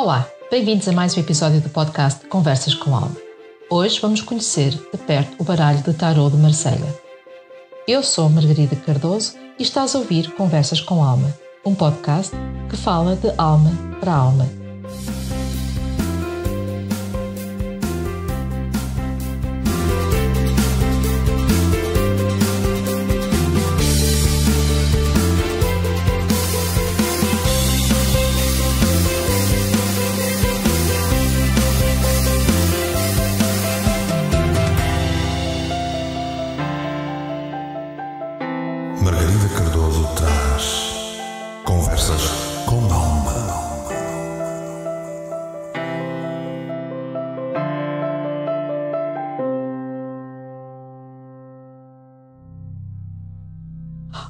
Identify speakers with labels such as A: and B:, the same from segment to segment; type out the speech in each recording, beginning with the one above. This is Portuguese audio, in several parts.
A: Olá, bem-vindos a mais um episódio do podcast Conversas com Alma. Hoje vamos conhecer de perto o baralho de tarot de Marselha. Eu sou Margarida Cardoso e estás a ouvir Conversas com Alma, um podcast que fala de alma para alma.
B: Margarida Cardoso traz Conversas com Alma.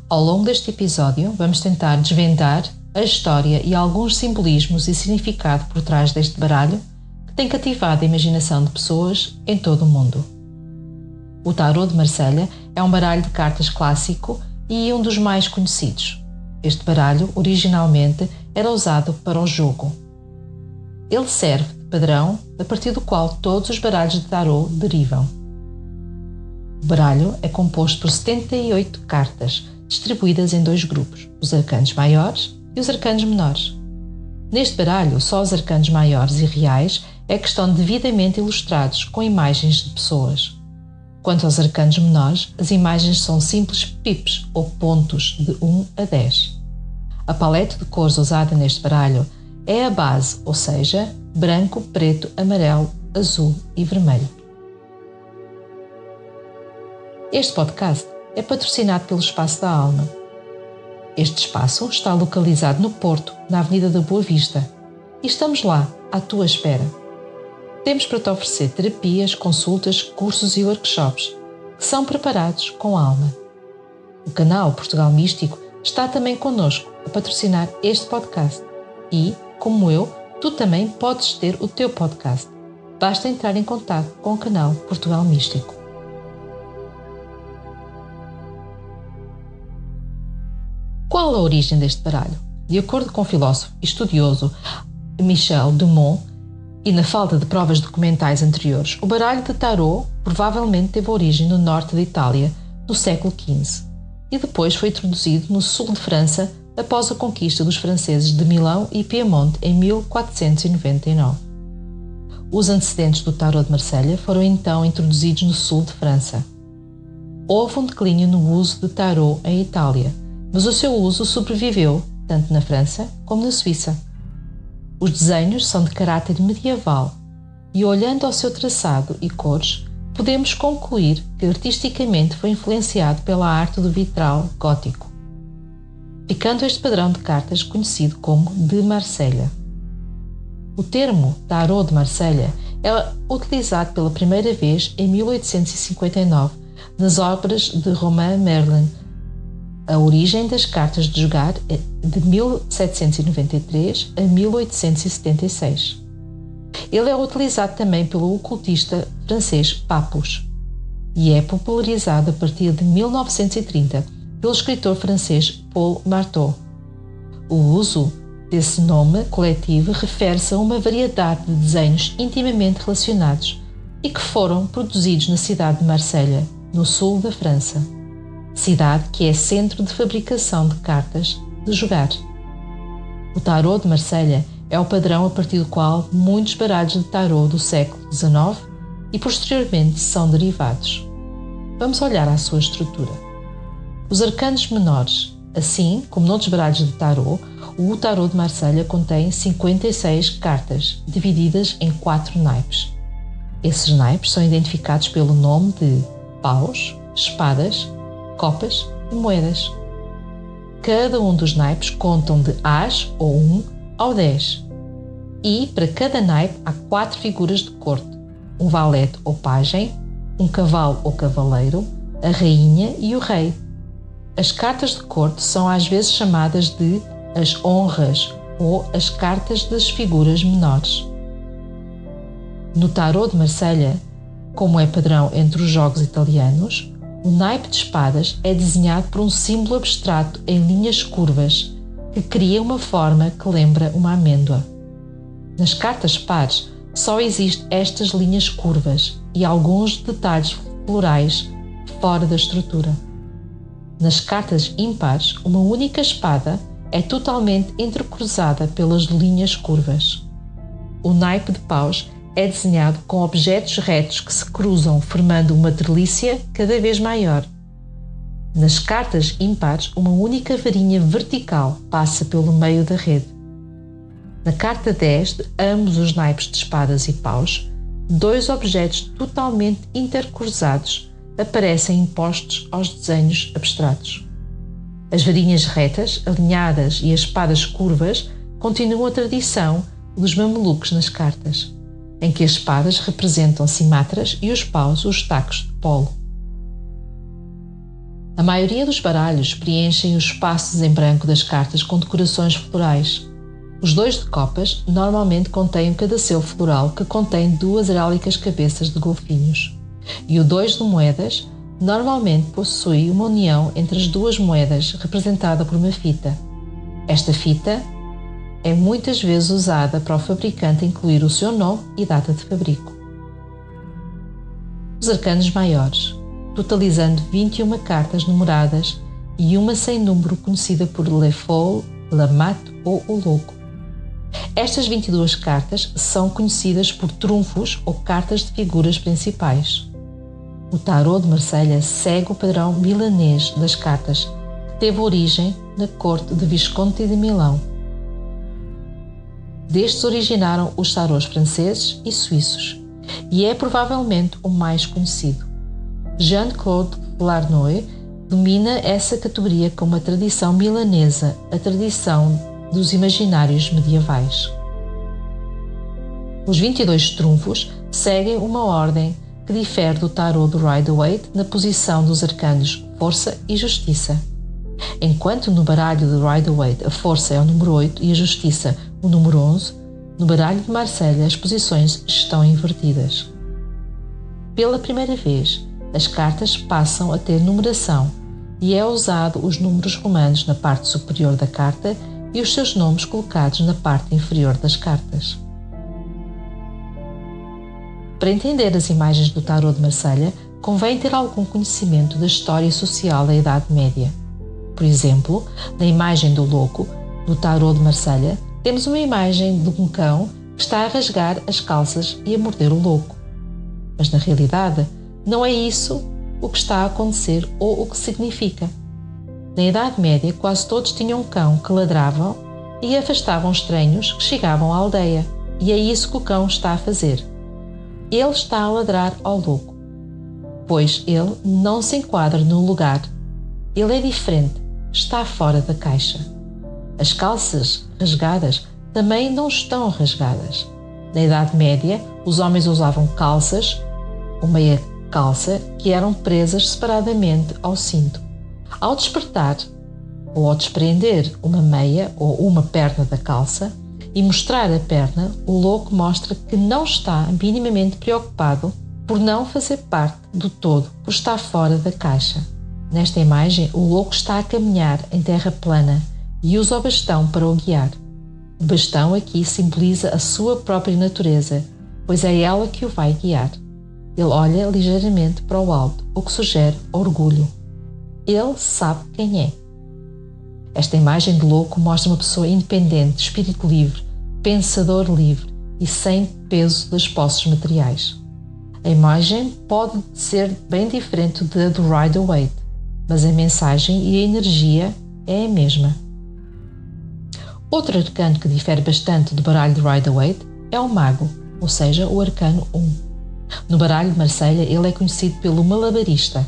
A: Ao longo deste episódio, vamos tentar desvendar a história e alguns simbolismos e significado por trás deste baralho que tem cativado a imaginação de pessoas em todo o mundo. O Tarot de Marselha é um baralho de cartas clássico e um dos mais conhecidos. Este baralho, originalmente, era usado para o jogo. Ele serve de padrão a partir do qual todos os baralhos de tarot derivam. O baralho é composto por 78 cartas, distribuídas em dois grupos, os arcanos maiores e os arcanos menores. Neste baralho, só os arcanos maiores e reais é que estão devidamente ilustrados com imagens de pessoas. Quanto aos arcanos menores, as imagens são simples pips ou pontos de 1 a 10. A paleta de cores usada neste baralho é a base, ou seja, branco, preto, amarelo, azul e vermelho. Este podcast é patrocinado pelo Espaço da Alma. Este espaço está localizado no Porto, na Avenida da Boa Vista, e estamos lá, à tua espera. Temos para te oferecer terapias, consultas, cursos e workshops que são preparados com alma. O canal Portugal Místico está também connosco a patrocinar este podcast e, como eu, tu também podes ter o teu podcast. Basta entrar em contato com o canal Portugal Místico. Qual a origem deste baralho? De acordo com o filósofo e estudioso Michel Dumont, e na falta de provas documentais anteriores, o baralho de tarot provavelmente teve origem no norte da Itália, no século XV, e depois foi introduzido no sul de França após a conquista dos franceses de Milão e Piemonte em 1499. Os antecedentes do tarot de Marselha foram então introduzidos no sul de França. Houve um declínio no uso de tarot em Itália, mas o seu uso sobreviveu tanto na França como na Suíça. Os desenhos são de caráter medieval e, olhando ao seu traçado e cores, podemos concluir que artisticamente foi influenciado pela arte do vitral gótico, ficando este padrão de cartas conhecido como de Marselha. O termo Tarot de Marselha é utilizado pela primeira vez em 1859 nas obras de Romain Merlin. A origem das cartas de jogar é de 1793 a 1876. Ele é utilizado também pelo ocultista francês Papus e é popularizado a partir de 1930 pelo escritor francês Paul Marteau. O uso desse nome coletivo refere-se a uma variedade de desenhos intimamente relacionados e que foram produzidos na cidade de Marselha, no sul da França. Cidade que é centro de fabricação de cartas de jogar. O Tarot de Marselha é o padrão a partir do qual muitos baralhos de tarot do século XIX e posteriormente são derivados. Vamos olhar à sua estrutura. Os arcanos menores, assim como noutros baralhos de tarot, o Tarot de Marselha contém 56 cartas, divididas em 4 naipes. Esses naipes são identificados pelo nome de paus, espadas, copas e moedas. Cada um dos naipes contam de As ou 1 ao 10. E para cada naipe há 4 figuras de corte: um valete ou pajem, um cavalo ou cavaleiro, a rainha e o rei. As cartas de corte são às vezes chamadas de as honras ou as cartas das figuras menores. No Tarot de Marselha, como é padrão entre os jogos italianos, o naipe de espadas é desenhado por um símbolo abstrato em linhas curvas, que cria uma forma que lembra uma amêndoa. Nas cartas pares só existem estas linhas curvas e alguns detalhes florais fora da estrutura. Nas cartas ímpares, uma única espada é totalmente entrecruzada pelas linhas curvas. O naipe de paus é desenhado com objetos retos que se cruzam, formando uma trelícia cada vez maior. Nas cartas ímpares, uma única varinha vertical passa pelo meio da rede. Na carta 10 de ambos os naipes de espadas e paus, dois objetos totalmente intercruzados aparecem impostos aos desenhos abstratos. As varinhas retas, alinhadas e as espadas curvas continuam a tradição dos mamelucos nas cartas, em que as espadas representam cimatras e os paus os tacos de polo. A maioria dos baralhos preenchem os espaços em branco das cartas com decorações florais. Os 2 de copas normalmente contêm um cadaceu floral que contém 2 herálicas cabeças de golfinhos, e o 2 de moedas normalmente possui uma união entre as 2 moedas representada por uma fita. Esta fita é muitas vezes usada para o fabricante incluir o seu nome e data de fabrico. Os arcanos maiores, totalizando 21 cartas numeradas e uma sem número conhecida por Le Fou, La Mat ou o Louco. Estas 22 cartas são conhecidas por trunfos ou cartas de figuras principais. O tarot de Marselha segue o padrão milanês das cartas, que teve origem na corte de Visconti de Milão. Destes originaram os tarots franceses e suíços, e é provavelmente o mais conhecido. Jean-Claude Larnoy domina essa categoria como a tradição milanesa, a tradição dos imaginários medievais. Os 22 trunfos seguem uma ordem que difere do tarot do Rider-Waite na posição dos arcanos Força e Justiça. Enquanto no baralho do Rider-Waite a Força é o número 8 e a Justiça o número 11, no baralho de Marselha as posições estão invertidas. Pela primeira vez, as cartas passam a ter numeração e é usado os números romanos na parte superior da carta e os seus nomes colocados na parte inferior das cartas. Para entender as imagens do tarot de Marselha, convém ter algum conhecimento da história social da Idade Média. Por exemplo, na imagem do louco, do tarot de Marselha, temos uma imagem de um cão que está a rasgar as calças e a morder o louco. Mas na realidade, não é isso o que está a acontecer ou o que significa. Na Idade Média, quase todos tinham um cão que ladravam e afastavam estranhos que chegavam à aldeia, e é isso que o cão está a fazer. Ele está a ladrar ao louco, pois ele não se enquadra no lugar. Ele é diferente, está fora da caixa. As calças rasgadas também não estão rasgadas. Na Idade Média, os homens usavam calças, ou meia calça, que eram presas separadamente ao cinto. Ao despertar ou ao desprender uma meia ou uma perna da calça e mostrar a perna, o louco mostra que não está minimamente preocupado por não fazer parte do todo, por estar fora da caixa. Nesta imagem, o louco está a caminhar em terra plana e usa o bastão para o guiar. O bastão aqui simboliza a sua própria natureza, pois é ela que o vai guiar. Ele olha ligeiramente para o alto, o que sugere orgulho. Ele sabe quem é. Esta imagem de louco mostra uma pessoa independente, espírito livre, pensador livre e sem peso das posses materiais. A imagem pode ser bem diferente da do Rider-Waite, mas a mensagem e a energia é a mesma. Outro arcano que difere bastante do baralho de Rider-Waite é o mago, ou seja, o arcano 1. No baralho de Marselha ele é conhecido pelo malabarista.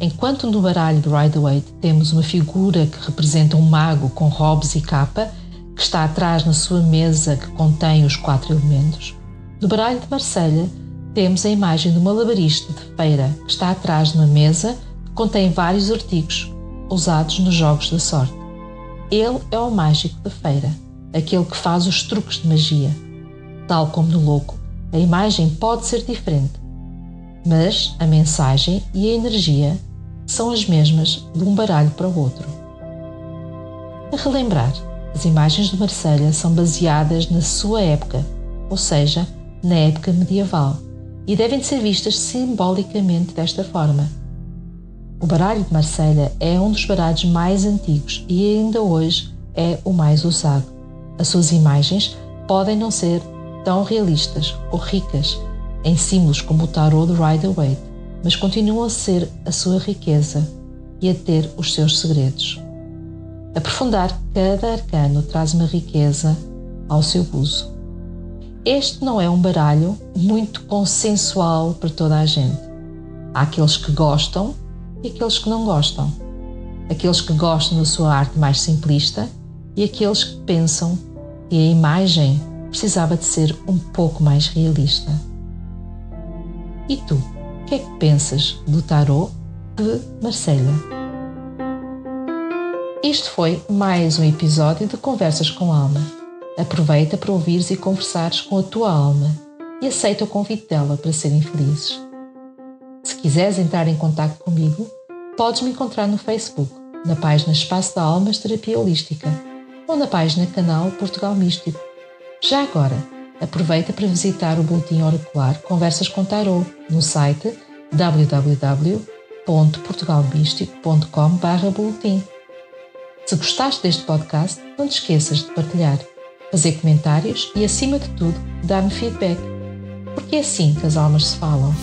A: Enquanto no baralho de Rider-Waite temos uma figura que representa um mago com robes e capa, que está atrás na sua mesa que contém os 4 elementos, no baralho de Marselha temos a imagem do malabarista de feira, que está atrás de uma mesa que contém vários artigos usados nos jogos da sorte. Ele é o mágico da feira, aquele que faz os truques de magia. Tal como no louco, a imagem pode ser diferente, mas a mensagem e a energia são as mesmas de um baralho para o outro. A relembrar, as imagens de Marselha são baseadas na sua época ou seja, na época medieval, e devem de ser vistas simbolicamente desta forma. O baralho de Marselha é um dos baralhos mais antigos e ainda hoje é o mais usado. As suas imagens podem não ser tão realistas ou ricas em símbolos como o tarot de Rider-Waite, mas continuam a ser a sua riqueza e a ter os seus segredos. Aprofundar cada arcano traz uma riqueza ao seu uso. Este não é um baralho muito consensual para toda a gente. Há aqueles que gostam e aqueles que não gostam. Aqueles que gostam da sua arte mais simplista e aqueles que pensam que a imagem precisava de ser um pouco mais realista. E tu, o que é que pensas do tarot de Marselha? Isto foi mais um episódio de Conversas com Alma. Aproveita para ouvires e conversares com a tua alma e aceita o convite dela para serem felizes. Se quiseres entrar em contato comigo, podes me encontrar no Facebook, na página Espaço da Almas Terapia Holística ou na página Canal Portugal Místico. Já agora, aproveita para visitar o boletim oracular Conversas com Tarot no site www.portugalmístico.com/boletim. Se gostaste deste podcast, não te esqueças de partilhar, fazer comentários e, acima de tudo, dar-me feedback, porque é assim que as almas se falam.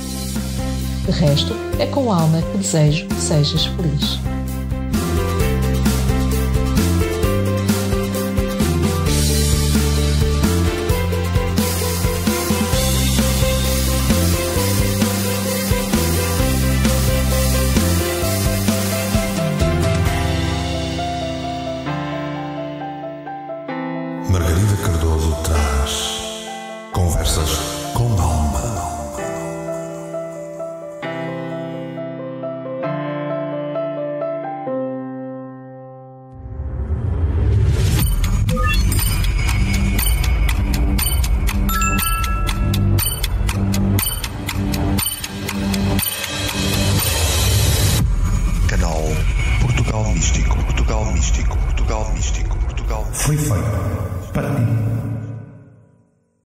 A: De resto, é com a alma que desejo que sejas feliz.
B: Margarida Cardoso traz Conversas com Alma. Canal Portugal Místico, Portugal Místico, Portugal Místico, Portugal Místico.
C: Foi feito para ti.